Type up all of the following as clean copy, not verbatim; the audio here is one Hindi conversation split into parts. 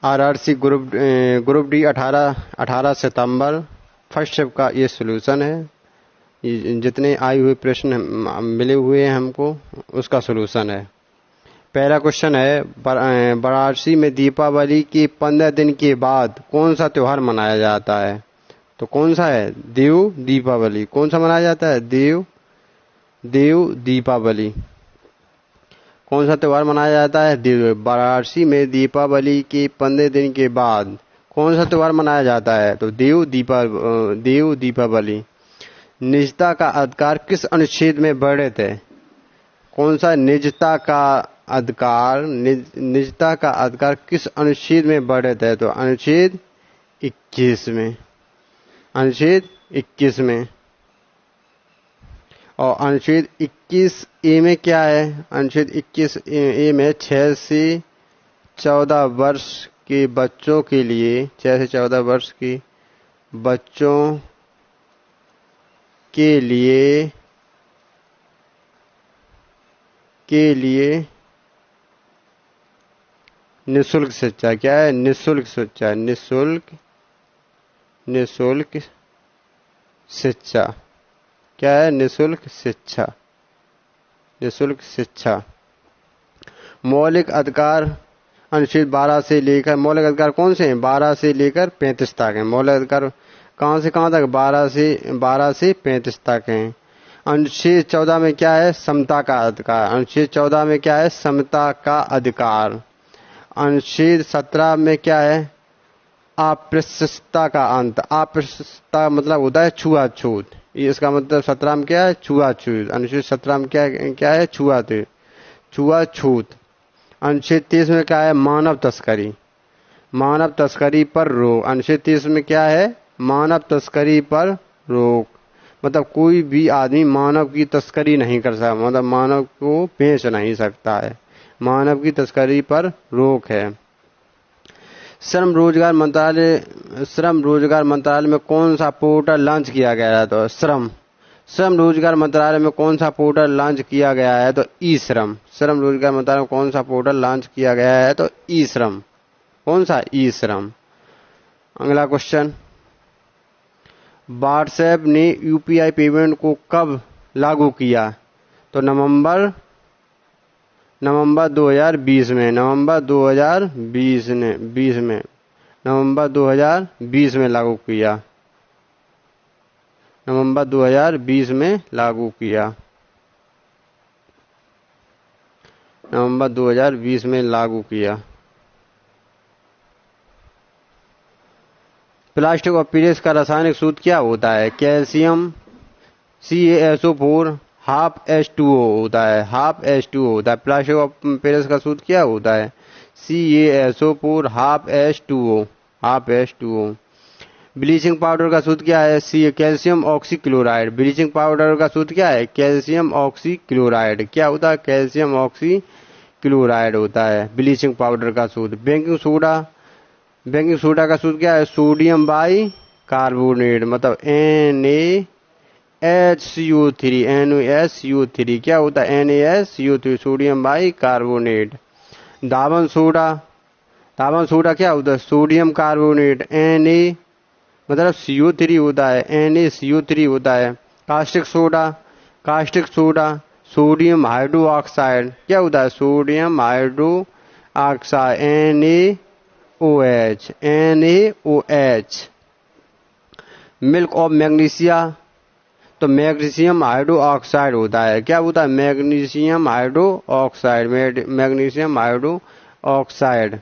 आरआरसी ग्रुप डी 18 सितंबर फर्स्ट शिफ्ट का ये सॉल्यूशन है। जितने आए हुए प्रश्न मिले हुए हैं हमको उसका सॉल्यूशन है। पहला क्वेश्चन है, वाराणसी में दीपावली के 15 दिन के बाद कौन सा त्योहार मनाया जाता है? तो कौन सा है? देव दीपावली। कौन सा मनाया जाता है? देव दीपावली। कौन सा त्योहार मनाया जाता है? देव। वाराणसी में दीपावली के 15 दिन के बाद कौन सा त्योहार मनाया जाता है? तो देव दीपावली। निजता का अधिकार किस अनुच्छेद में वर्णित है? कौन सा निजता का अधिकार किस अनुच्छेद में वर्णित है? तो अनुच्छेद 21 में। अनुच्छेद 21 में। और अनुच्छेद 21 ए में क्या है? अनुच्छेद 21 ए में 6 से 14 वर्ष के बच्चों के लिए, 6 से 14 वर्ष के बच्चों के लिए निःशुल्क शिक्षा। क्या है? निःशुल्क शिक्षा। निःशुल्क शिक्षा। क्या है? निःशुल्क शिक्षा। निःशुल्क शिक्षा। मौलिक अधिकार अनुच्छेद 12 से लेकर, मौलिक अधिकार कौन से हैं? 12 से लेकर 35 तक हैं। मौलिक अधिकार कहां से कहां तक? 12 से 35 तक हैं। अनुच्छेद 14 में क्या है? समता का अधिकार। अनुच्छेद 14 में क्या है? समता का अधिकार। अनुच्छेद 17 में क्या है? अस्पृश्यता का अंत। अस्पृश्यता मतलब होता है छुआछूत। इसका मतलब 17 में क्या है? छुआछूत। अनुच्छेद 17 में क्या है? छुआछूत। अनुच्छेद 30 में क्या है? मानव तस्करी। मानव तस्करी पर रोक। अनुच्छेद 30 में क्या है? मानव तस्करी पर रोक। मतलब कोई भी आदमी मानव की तस्करी नहीं कर सकता, मतलब मानव को बेच नहीं सकता है। मानव की तस्करी पर रोक है। श्रम रोजगार मंत्रालय में कौन सा पोर्टल लॉन्च किया गया है? तो श्रम रोजगार मंत्रालय में कौन सा पोर्टल लॉन्च किया गया है? तो ई श्रम। श्रम रोजगार मंत्रालय में कौन सा पोर्टल लॉन्च किया गया है? तो ई श्रम। कौन सा? ई श्रम। अगला क्वेश्चन, व्हाट्सएप ने यूपीआई पेमेंट को कब लागू किया? तो नवंबर 2020 में। नवंबर 2020 में लागू किया। नवंबर 2020 में लागू किया। नवंबर 2020 में लागू किया। प्लास्टिक और पीरेस का रासायनिक सूत्र क्या होता है? कैल्शियम CaSO4 12H2O होता है। होता है। प्लास्टिक और पीरेस का सूत्र क्या होता है? CaSO4 12H2O। ब्लीचिंग पाउडर का सूत्र क्या है? Calcium oxychloride. ब्लीचिंग पाउडर का सूत्र क्या है? Calcium oxychloride. क्या होता है? कैल्शियम ऑक्सीक्लोराइड होता है ब्लीचिंग पाउडर का सूत्र। बेकिंग सोडा का सूत्र क्या है? सोडियम बाई कार्बोनेट, मतलब NaHCO3। क्या होता है? NaHCO3, sodium bicarbonate. दावन सोडा क्या होता है? Sodium carbonate. Na मतलब CO3 होता है, NaCO3 होता है। Caustic soda sodium hydro oxide. क्या होता है? Sodium hydro oxide, NaOH। Milk of magnesia, तो मैग्नीशियम हाइड्रो ऑक्साइड होता है। क्या होता है? Magnesium hydro oxide.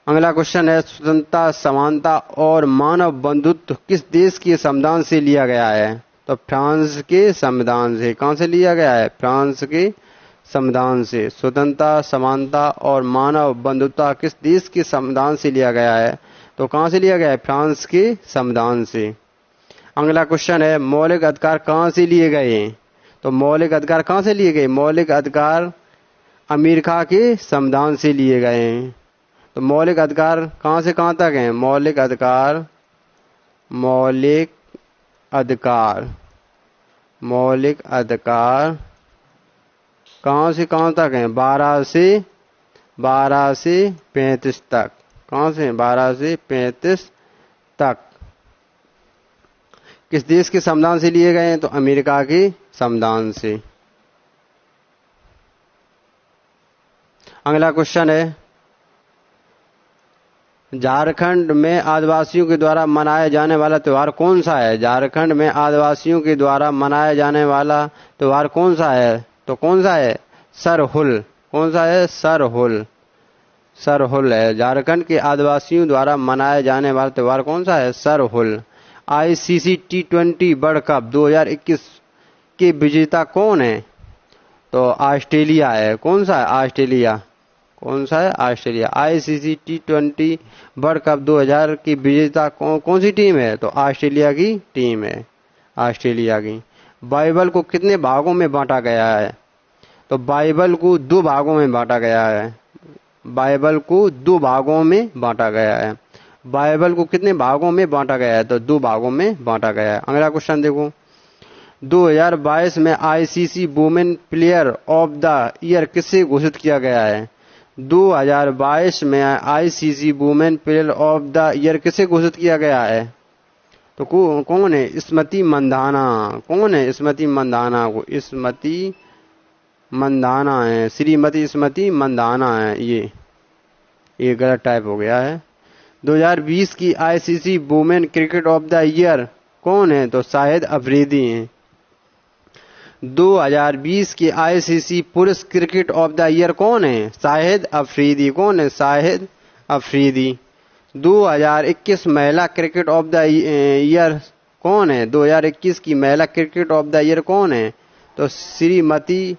अगला क्वेश्चन है, स्वतंत्रता, समानता और मानव बंधुत्व किस देश के संविधान से लिया गया है? तो फ्रांस के संविधान से। कहां से लिया गया है? फ्रांस के संविधान से। स्वतंत्रता, समानता और मानव बंधुत्व किस देश के संविधान से लिया गया है? तो कहां से लिया गया है? फ्रांस के संविधान से। अगला क्वेश्चन है, मौलिक अधिकार कहां से लिए गए? तो मौलिक अधिकार कहां से लिए गए? मौलिक अधिकार अमेरिका के संविधान से लिए गए हैं। तो मौलिक अधिकार कहां से कहां तक हैं? मौलिक अधिकार कहां से कहां तक हैं? 12 से 12 से 35 तक। कहां से? 12 से 35 तक। किस देश के संविधान से लिए गए हैं? तो अमेरिका के संविधान से। अगला क्वेश्चन है, झारखंड में आदिवासियों के द्वारा मनाया जाने वाला त्योहार कौन सा है? झारखंड में आदिवासियों के द्वारा मनाया जाने वाला त्योहार कौन सा है? तो कौन सा है? सरहुल। कौन सा है? सरहुल। सरहुल है। झारखंड के आदिवासियों द्वारा मनाया जाने वाला त्योहार कौन सा है? Sarhul. ICC T20 world cup 2021 के विजेता कौन है? तो ऑस्ट्रेलिया है। कौन सा है? ऑस्ट्रेलिया। कौन सा है? Australia. ICC T20 world cup 2000 की विजेता कौन सी टीम है? तो ऑस्ट्रेलिया की टीम है। ऑस्ट्रेलिया की। बाइबल को कितने भागों में बांटा गया है? तो बाइबल को 2 भागों में बांटा गया है। बाइबल को 2 भागों में बांटा गया है। बाइबल को कितने भागों में बांटा गया है? तो 2 भागों में बांटा गया है। अगला क्वेश्चन देखो, 2022 में ICC women player of the year किसे घोषित किया गया है? 2022 में ICC women player of the year किसे घोषित किया गया है? तो कौन है? स्मृति मंधाना। कौन है? स्मृति मंधाना को। स्मृति मंधाना है। श्रीमती स्मृति मंधाना है। ये गलत टाइप हो गया है। 2020 की ICC women cricket of the year कौन है? तो शाहिद अफरीदी हैं। 2020 की आईसीसी पुरुष क्रिकेट ऑफ द ईयर कौन है? शाहिद अफरीदी। कौन है? शाहिद अफरीदी। 2021 महिला क्रिकेट ऑफ द ईयर कौन है? 2021 की महिला क्रिकेट ऑफ द ईयर कौन है? तो श्रीमती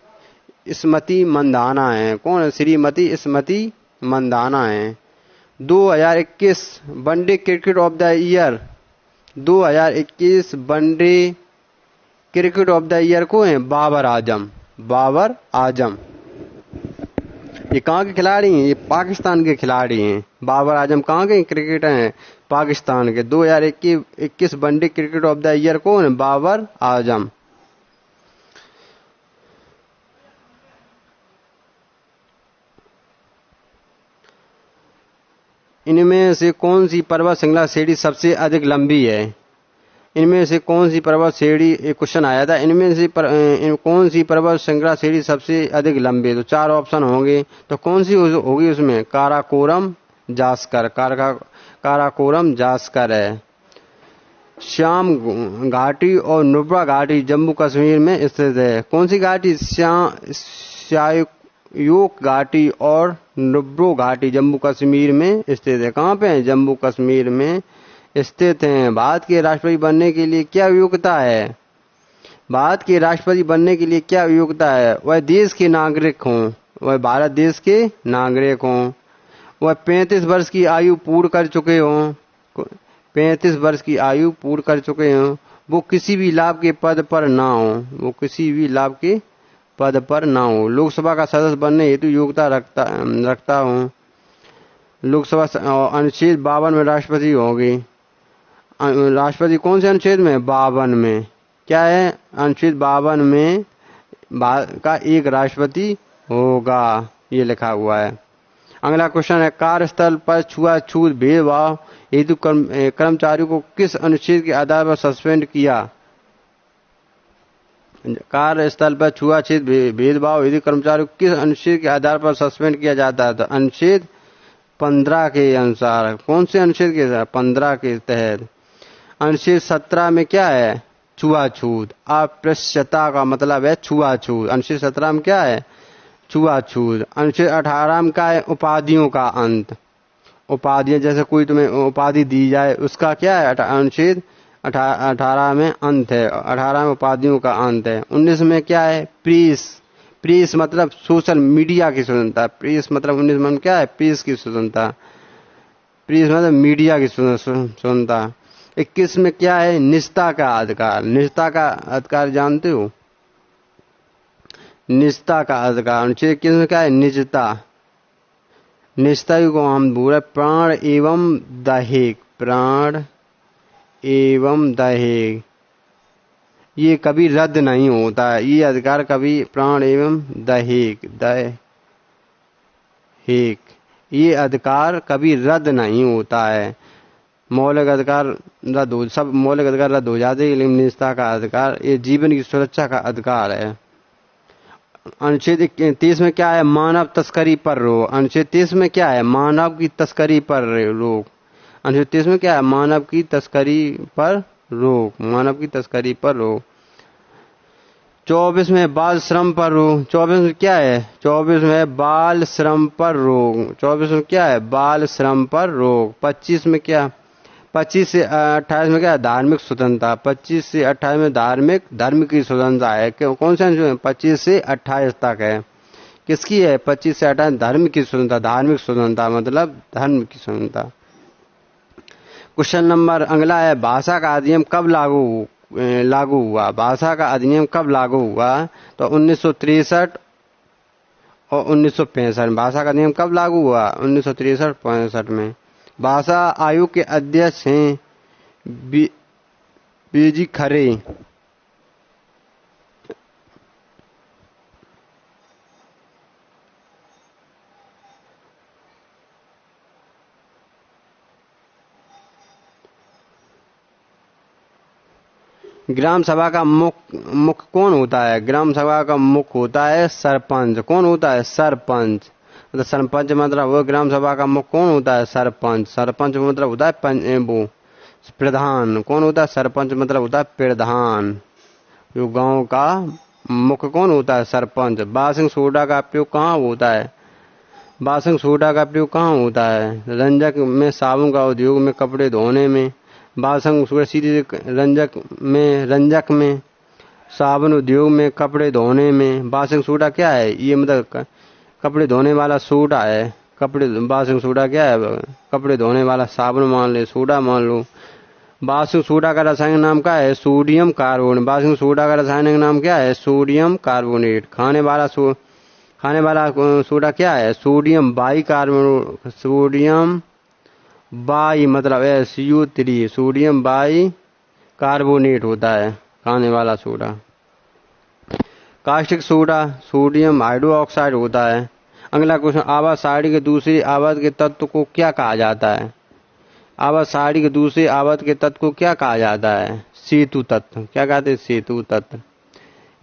स्मृति मंधाना है। कौन है? श्रीमती स्मृति मंधाना है। 2021 one day cricket of the year 2021 one day cricket of the year को है? बाबर आजम। बाबर आजम। ये कहाँ के खिलाड़ी हैं? ये पाकिस्तान के खिलाड़ी हैं। बाबर आजम कहाँ के क्रिकेटर हैं? पाकिस्तान के। 2021 one day cricket of the year कौन है? बाबर आजम। इनमें से कौन सी पर्वत श्रृंखला श्रेणी सबसे अधिक लंबी है? इनमें से कौन सी पर्वत श्रेणी, एक क्वेश्चन आया था, इनमें से कौन सी पर्वत श्रृंखला श्रेणी सबसे अधिक लंबी है? तो 4 ऑप्शन होंगे। तो कौन सी होगी उसमें? काराकोरम जास्कर। काराकोरम जास्कर है। श्याम घाटी और नुब्रा घाटी जम्मू कश्मीर में स्थित है। कौन सी घाटी? श्यायोक घाटी और नुब्रो घाटी जम्मू कश्मीर में स्थित है। कहाँ पे है? जम्मू कश्मीर में स्थित हैं। भारत के राष्ट्रपति बनने के लिए क्या योग्यता है? भारत के राष्ट्रपति बनने के लिए क्या योग्यता है? वह देश के नागरिक हों, वह भारत देश के नागरिक हों, वह 35 वर्ष की आयु पूर्ण कर चुके हों, 35 वर्ष की आयु पूर्ण कर चुके हों, वो किसी भी लाभ के पद पर ना हो, वो किसी भी लाभ के पद पर ना हो, लोकसभा का सदस्य बनने हेतु योग्यता रखता हूँ। लोकसभा अनुच्छेद 52 में राष्ट्रपति होगी। राष्ट्रपति कौन से अनुच्छेद में? 52 में। क्या है? अनुच्छेद 52 में भारत का एक राष्ट्रपति होगा, ये लिखा हुआ है। अगला क्वेश्चन है, कार्यस्थल पर छुआछूत भेदभाव हेतु कर्मचारियों को किस अनुच्छेद के आधार पर सस्पेंड किया? कार्यस्थल पर छुआछूत भेदभाव हेतु कर्मचारियों को किस अनुच्छेद के आधार पर सस्पेंड किया जाता है? तो अनुच्छेद 15 के अनुसार। कौन से अनुच्छेद के? 15 के तहत। अनुच्छेद 17 में क्या है? छुआछूत। अस्पृश्यता का मतलब है छुआछूत। अनुच्छेद 17 में क्या है? छुआछूत। अनुच्छेद 18 में क्या है? उपाधियों का अंत। उपाधियां, जैसे कोई तुम्हें उपाधि दी जाए उसका क्या है? अनुच्छेद 18 में अंत है। 18 में उपाधियों का अंत है। 19 में क्या है? प्रेस। प्रेस मतलब सोशल मीडिया की स्वतंत्रता। प्रेस मतलब 19 में क्या है? प्रेस की स्वतंत्रता। प्रेस मतलब मीडिया की स्वतंत्रता। 21 में क्या है? निजता का अधिकार। निजता का अधिकार जानते हो? निजता का अधिकार। अनुच्छेद 21 में क्या है? निजता। निजता को हम बोले प्राण एवं दैहिक। प्राण एवं दैहिक ये कभी रद्द नहीं होता है। ये अधिकार कभी प्राण एवं दैहिक हेक। ये अधिकार कभी रद्द नहीं होता है। मौलिक अधिकार सब मौलिक अधिकार रद्द हो जाते हैं, लेकिन निजता का अधिकार, ये जीवन की सुरक्षा का अधिकार है। अनुच्छेद 30 में क्या है? मानव तस्करी पर रोक। अनुच्छेद 30 में क्या है? मानव की तस्करी पर रोक। अनुच्छेद 30 में क्या है? मानव की तस्करी पर रोक। मानव की तस्करी पर रोक। 24 में बाल श्रम पर रोक। 24 में क्या है? 24 में बाल श्रम पर रोक। 24 में क्या है? बाल श्रम पर रोक। 25 में क्या? 25 से 28 में क्या है? धार्मिक स्वतंत्रता। 25 से 28 में धर्म की स्वतंत्रता है। कौन से अंश? 25 से 28 तक है। किसकी है? 25 से 28 धर्म की स्वतंत्रता। धार्मिक स्वतंत्रता मतलब धर्म की स्वतंत्रता। क्वेश्चन नंबर अगला है, भाषा का अधिनियम कब लागू हुआ? भाषा का अधिनियम कब लागू हुआ? तो 1963 और 1965। भाषा का अधिनियम कब लागू हुआ? 1963-65 में। भाषा आयोग के अध्यक्ष हैं बीजी खरे। ग्राम सभा का मुख्य कौन होता है? ग्राम सभा का मुख्य होता है सरपंच। कौन होता है? सरपंच। मतलब सरपंच मतलब वो ग्राम सभा का मुख्य कौन होता है? सरपंच। सरपंच मतलब होता है वो प्रधान। कौन होता है? सरपंच मतलब होता है प्रधान। जो गांव का मुख्य कौन होता है? सरपंच। बासिंग सोडा का प्रयोग कहाँ होता है? बासिंग सोडा का प्रयोग कहाँ होता है? रंजक में, साबुन का उद्योग में, कपड़े धोने में। बासिंग सोडा सीधे रंजक में, साबुन उद्योग में, कपड़े धोने में। बासिंग सोडा क्या है? ये मतलब कपड़े धोने वाला सोडा है। बासिंग सोडा क्या है? कपड़े धोने वाला साबुन मान ले, सोडा मान लो। बासिंग सोडा का रासायनिक नाम क्या है? Sodium carbonate. बासिंग सोडा का रासायनिक नाम क्या है? Sodium carbonate. खाने वाला सोडा क्या है? Sodium by carbonate. Sodium by मतलब SU3, सोडियम बाई कार्बोनेट होता है खाने वाला soda. Caustic soda sodium hydroxide होता है। अगला क्वेश्चन, आवाज सारणी के दूसरी आवाज के तत्व को क्या कहा जाता है? आवाज सारणी के दूसरे आवाज के तत्व को क्या कहा जाता है? सेतु तत्व। क्या कहते हैं? सेतु तत्व।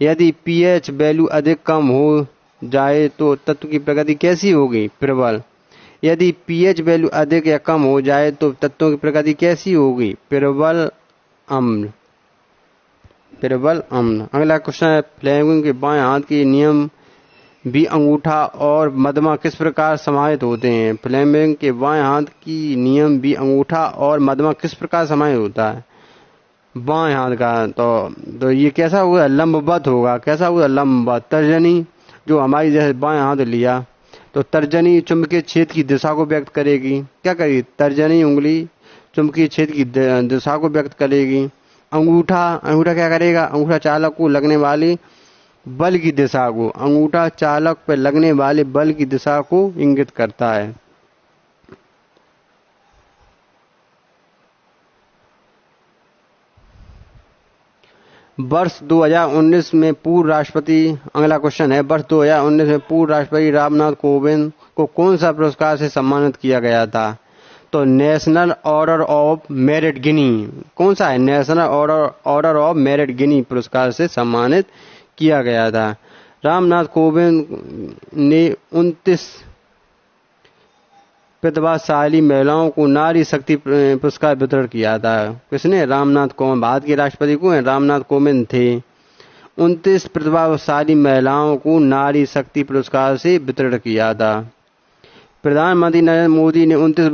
यदि pH वैल्यू अधिक कम हो जाए तो तत्व की प्रकृति कैसी होगी? प्रबल। यदि pH वैल्यू अधिक या कम हो जाए तो तत्वों की प्रकृति कैसी होगी? प्रबल अम्ल। प्रबल अम्ल। अगला क्वेश्चन है, फ्लेमिंग के बाएं हाथ के नियम भी अंगूठा और मध्यमा किस प्रकार समाहित होते हैं? फ्लेमिंग के बाएं हाथ की नियम भी अंगूठा और मध्यमा किस प्रकार समाहित होता है? बाएं हाथ का तो ये कैसा हुआ? लंबवत होगा। कैसा हुआ? लंबवत। तर्जनी जो हमारी जैसे बाएं हाथ लिया तो तर्जनी चुंबकीय क्षेत्र की दिशा को व्यक्त करेगी। क्या करेगी? तर्जनी उंगली चुंबकीय क्षेत्र की दिशा को व्यक्त करेगी। अंगूठा क्या करेगा? अंगूठा चालक को लगने वाली बल की दिशा को, अंगूठा चालक पर लगने वाले बल की दिशा को इंगित करता है। वर्ष 2019 में पूर्व राष्ट्रपति, अगला क्वेश्चन है, वर्ष 2019 में पूर्व राष्ट्रपति रामनाथ कोविंद को कौन सा पुरस्कार से सम्मानित किया गया था? तो नेशनल ऑर्डर ऑफ मेरिट गिनी। कौन सा है? नेशनल ऑर्डर ऑफ मेरिट गिनी पुरस्कार से सम्मानित किया गया था। रामनाथ कोविंद ने 29 प्रतिभाशाली महिलाओं को नारी शक्ति पुरस्कार वितरण किया था। किसने? रामनाथ कोविंद। भारत के राष्ट्रपति को रामनाथ कोविंद थे। 29 प्रतिभाशाली महिलाओं को नारी शक्ति पुरस्कार से वितरण किया था। प्रधानमंत्री नरेंद्र मोदी ने 29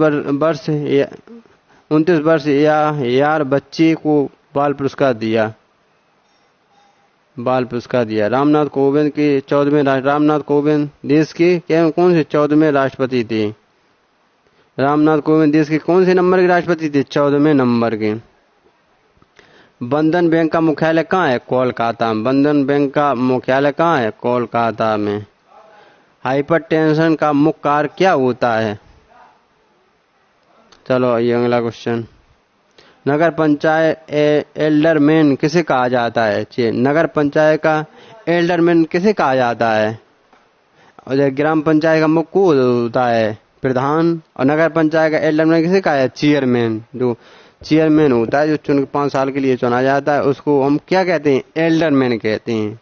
वर्ष यार बच्चे को बाल पुरस्कार दिया। रामनाथ कोविंद के 14वें रामनाथ कोविंद देश के कौन से 14वें राष्ट्रपति थे? रामनाथ कोविंद देश के कौन से नंबर के राष्ट्रपति थे? 14वें नंबर के। बंधन बैंक का मुख्यालय कहाँ है? कोलकाता। बंधन बैंक का मुख्यालय कहाँ है? कोलकाता में। हाइपरटेंशन का मुख्य कार्य क्या होता है? चलो ये अगला क्वेश्चन, नगर पंचायत एल्डरमैन किसे कहा जाता है? नगर पंचायत का एल्डरमैन किसे कहा जाता है? और जो ग्राम पंचायत का मुख्य होता है प्रधान, और नगर पंचायत का एल्डरमैन किसे कहा है? चेयरमैन। जो चेयरमैन होता है जो चुन 5 साल के लिए चुना जाता है उसको हम क्या कहते हैं? एल्डरमैन कहते हैं।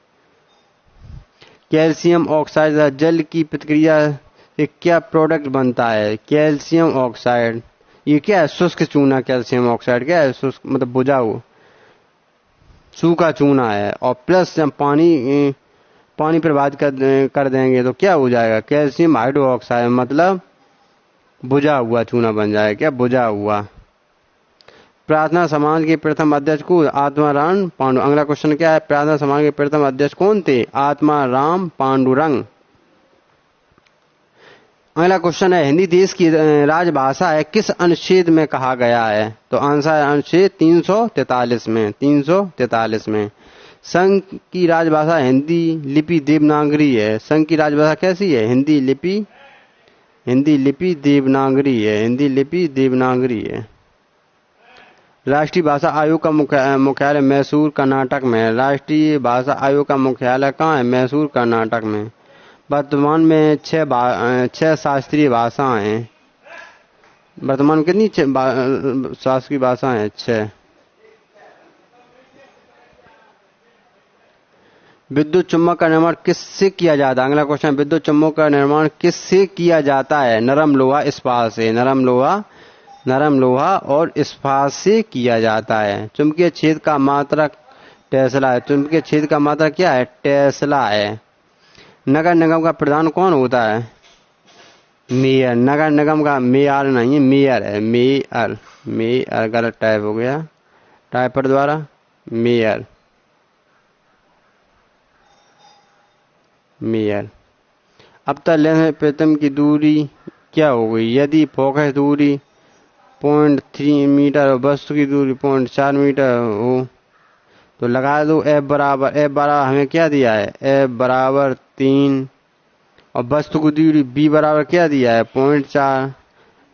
कैल्शियम ऑक्साइड जल की प्रतिक्रिया से क्या प्रोडक्ट बनता है? कैल्शियम ऑक्साइड ये क्या है? शुष्क चूना। कैल्शियम ऑक्साइड क्या है? शुष्क मतलब बुझा हुआ सूखा चूना है। और प्लस जब पानी प्रभावित कर देंगे तो क्या हो जाएगा? कैल्शियम हाइड्रोक्साइड मतलब बुझा हुआ चूना बन जाएगा। क्या? बुझा हुआ। प्रार्थना समाज के प्रथम अध्यक्ष को आत्माराम पांडु। अगला क्वेश्चन क्या है? प्रार्थना समाज के प्रथम अध्यक्ष कौन थे? आत्माराम पांडुरंग। अगला क्वेश्चन है हिंदी देश की राजभाषा है किस अनुच्छेद में कहा गया है? तो आंसर है अनुच्छेद 343 में। 343 में। संघ की राजभाषा हिंदी लिपि देवनागरी है। संघ की राजभाषा कैसी है? हिंदी लिपि देवनागरी है। हिंदी लिपि देवनागरी है। राष्ट्रीय भाषा आयोग का मुख्यालय मैसूर कर्नाटक में है। राष्ट्रीय भाषा आयोग का मुख्यालय कहाँ है? मैसूर कर्नाटक में। वर्तमान में 6 शास्त्रीय भाषाएं हैं। वर्तमान कितनी शास्त्रीय भाषाएं हैं? 6। विद्युत चुम्बक का निर्माण किससे किया जाता है? अगला क्वेश्चन, विद्युत चुम्बक का निर्माण किससे किया जाता है? नरम लोहा इस्पात से। नरम लोहा और इस्पात से किया जाता है। चुंबकीय क्षेत्र का मात्रक टेस्ला है। चुंबकीय क्षेत्र का मात्रक क्या है? टेस्ला है। नगर निगम का प्रधान कौन होता है? मेयर। नगर निगम का मेयर नहीं है, मेयर है। मेयर गलत टाइप हो गया टाइपर द्वारा। मेयर। अब तक लेंस में प्रतिबिंब की दूरी क्या हो गई? यदि फोकस दूरी 0.3 मीटर और वस्तु की दूरी 0.4 मीटर हो तो लगा दो F बराबर हमें क्या दिया है? F बराबर 3 और वस्तु की दूरी B बराबर क्या दिया है? 0.4।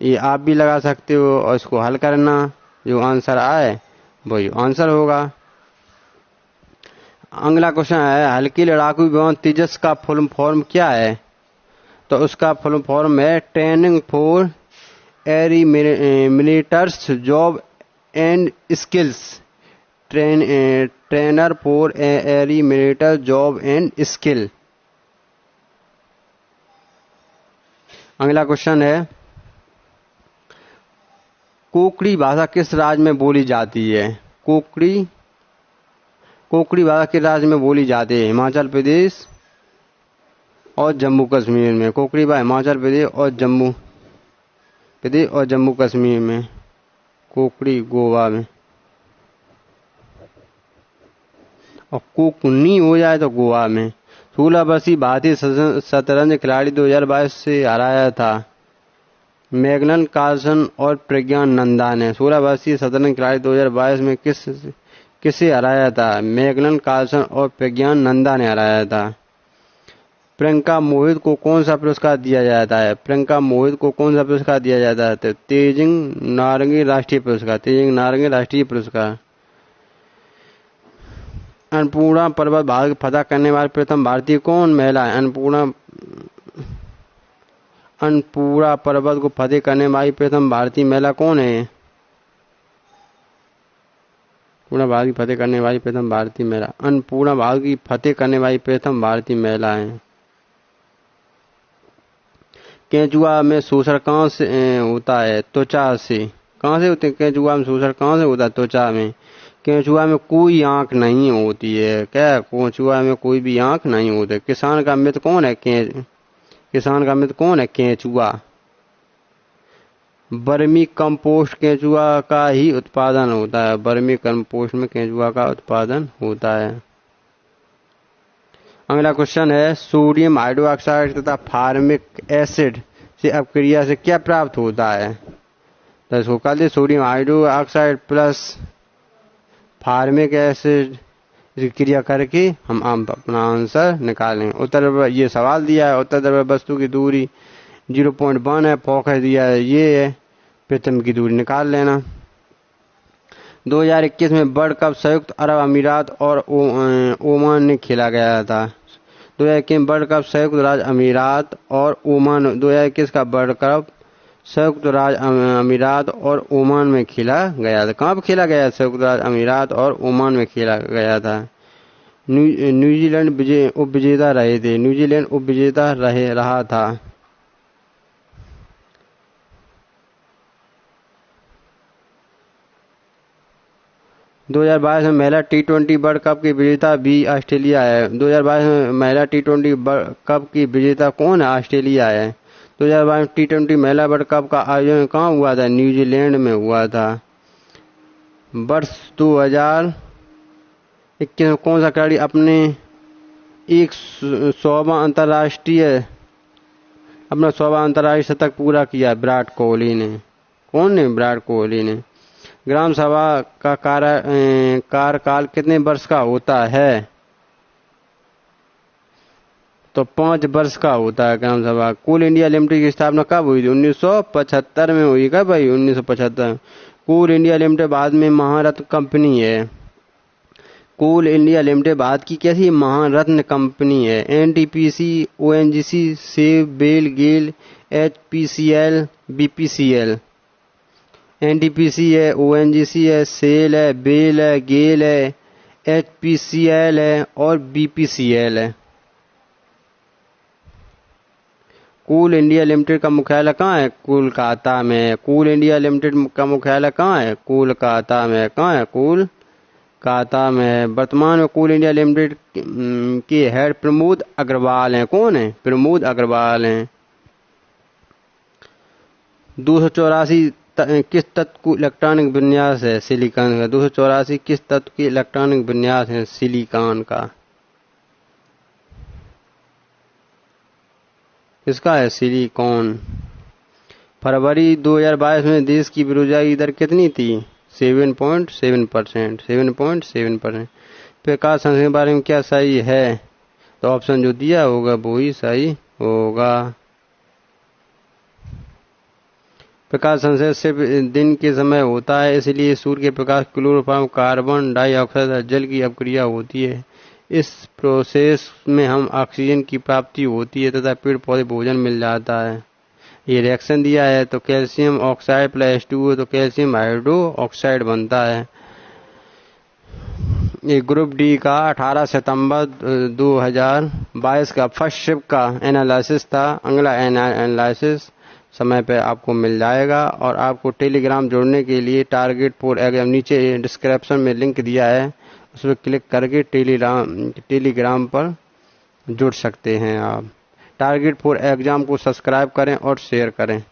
ये आप भी लगा सकते हो और इसको हल करना, जो आंसर आए वही आंसर होगा। अगला क्वेश्चन है हल्की लड़ाकू विमान तेजस का फुल फॉर्म क्या है? तो उसका फुल फॉर्म है training for airy militaries job and skills. Trainer for airy military job and skill. अगला क्वेश्चन है कोंकणी भाषा किस राज्य में बोली जाती है? कोंकणी भाषा किस राज्य में बोली जाती है? हिमाचल प्रदेश और जम्मू कश्मीर में। कोंकणी भाषा हिमाचल प्रदेश और जम्मू कश्मीर में। कोंकणी गोवा में। और कोंकणी हो जाए तो गोवा में। 16 वर्षीय भारतीय शतरंज खिलाड़ी 2022 से हराया था मैग्नस कार्लसन और प्रज्ञान नंदा ने। 16 वर्षीय शतरंज खिलाड़ी 2022 में किसे हराया था? मैग्नस कार्लसन और प्रज्ञान नंदा ने हराया था। प्रियंका मोहित को कौन सा पुरस्कार दिया जाता है? प्रियंका मोहित को कौन सा पुरस्कार दिया जाता है? तो तेजिंग नारंगी राष्ट्रीय पुरस्कार। अन्नपूर्णा पर्वत भारत फतह करने वाली प्रथम भारतीय कौन महिला है? अन्नपूर्णा पर्वत को फतेह करने वाली प्रथम भारतीय महिला कौन है? पूर्ण भारत की फतेह करने वाली प्रथम भारतीय महिला अन्नपूर्णा भारत की फतेह करने वाली प्रथम भारतीय महिला है। केंचुआ में शोषण कहाँ से होता है? त्वचा से। कहाँ से होते हैं केंचुआ में शोषण? कहाँ से होता है? त्वचा में। केंचुआ में कोई आंख नहीं होती है। क्या? केंचुआ में कोई भी आंख नहीं होती। किसान का मित्र कौन है? केंचुआ। वर्मी कंपोस्ट केंचुआ का ही उत्पादन होता है। वर्मी कंपोस्ट में केंचुआ का उत्पादन होता है। अगला क्वेश्चन है सोडियम हाइड्रोक्साइड तथा फार्मिक एसिड से अपक्रिया से क्या प्राप्त होता है? तो इसको कर दे sodium hydroxide plus formic acid की क्रिया करके हम अपना आंसर निकालें। उत्तर ये सवाल दिया है उत्तर ध्रुव वस्तु की दूरी 0.1 है। फोकस दिया है ये है। प्रतिबिंब की दूरी निकाल लेना। 2021 में वर्ल्ड कप संयुक्त अरब अमीरात और ओमान ने खेला गया था। 2021 वर्ल्ड कप संयुक्त राज्य अमीरात और ओमान 2021 का वर्ल्ड कप संयुक्त राज्य अमीरात और ओमान में खेला गया था। कहाँ पर खेला गया? संयुक्त राज्य अमीरात और ओमान में खेला गया था। न्यूजीलैंड उपविजेता रहे थे। न्यूजीलैंड उपविजेता रहा था। दो 2022 में महिला T20 वर्ल्ड कप की विजेता भी ऑस्ट्रेलिया है। 2022 में महिला T20 वर्ल्ड कप की विजेता कौन है? ऑस्ट्रेलिया है। 2022 T20 महिला वर्ल्ड कप का आयोजन कहाँ हुआ था? न्यूजीलैंड में हुआ था। वर्ष 2021 में कौन सा खिलाड़ी अपने 100वां अंतर्राष्ट्रीय शतक पूरा किया? विराट कोहली ने। कौन ने? विराट कोहली ने। ग्राम सभा का कार्यकाल कितने वर्ष का होता है? तो 5 वर्ष का होता है ग्राम सभा। कोल इंडिया लिमिटेड की स्थापना कब हुई थी? 1975 में हुई। कब भाई? 1975। कोल इंडिया लिमिटेड भारत में महारत्न कंपनी है। कोल इंडिया लिमिटेड भारत की कैसी महारत्न कंपनी है? एनटीपीसी, ओएनजीसी, सेव, बेल, गेल, एचपीसीएल, बीपीसीएल। एनटीपीसी है, ओएनजीसी है, सेल है, बेल है, गेल है, एचपीसीएल है और बीपीसीएल है। कोल इंडिया लिमिटेड का मुख्यालय कहाँ है? कोलकाता में। कोल इंडिया लिमिटेड का मुख्यालय कहाँ है? कोलकाता में। कहाँ है? कोलकाता में। वर्तमान में कोल इंडिया लिमिटेड के हेड प्रमोद अग्रवाल हैं। कौन है? प्रमोद अग्रवाल हैं। 284 किस तत्व को इलेक्ट्रॉनिक विन्यास है? सिलिकॉन का। 284 किस तत्व की इलेक्ट्रॉनिक विन्यास है? सिलिकॉन का। इसका है सिलिकॉन। फरवरी 2022 में देश की बेरोजगारी दर कितनी थी? 7.7%। 7.7%। प्रकाश संश्लेषण के बारे में क्या सही है? तो ऑप्शन जो दिया होगा वो ही सही होगा। प्रकाश संश्लेषण सिर्फ दिन के समय होता है, इसलिए सूर्य के प्रकाश क्लोरोफॉर्म, कार्बन डाइऑक्साइड और जल की अपक्रिया होती है। इस प्रोसेस में हम ऑक्सीजन की प्राप्ति होती है तथा पेड़ पौधे भोजन मिल जाता है। ये रिएक्शन दिया है तो कैल्शियम ऑक्साइड प्लस H2O तो कैल्शियम हाइड्रो ऑक्साइड बनता है। ये ग्रुप डी का 18 सितंबर 2022 का फर्स्ट शिफ्ट का एनालिसिस था। अगला एनालिसिस समय पे आपको मिल जाएगा। और आपको टेलीग्राम जोड़ने के लिए टारगेट फॉर एग्जाम नीचे डिस्क्रिप्शन में लिंक दिया है, उस पर क्लिक करके टेलीग्राम पर जुड़ सकते हैं आप। टारगेट फॉर एग्जाम को सब्सक्राइब करें और शेयर करें।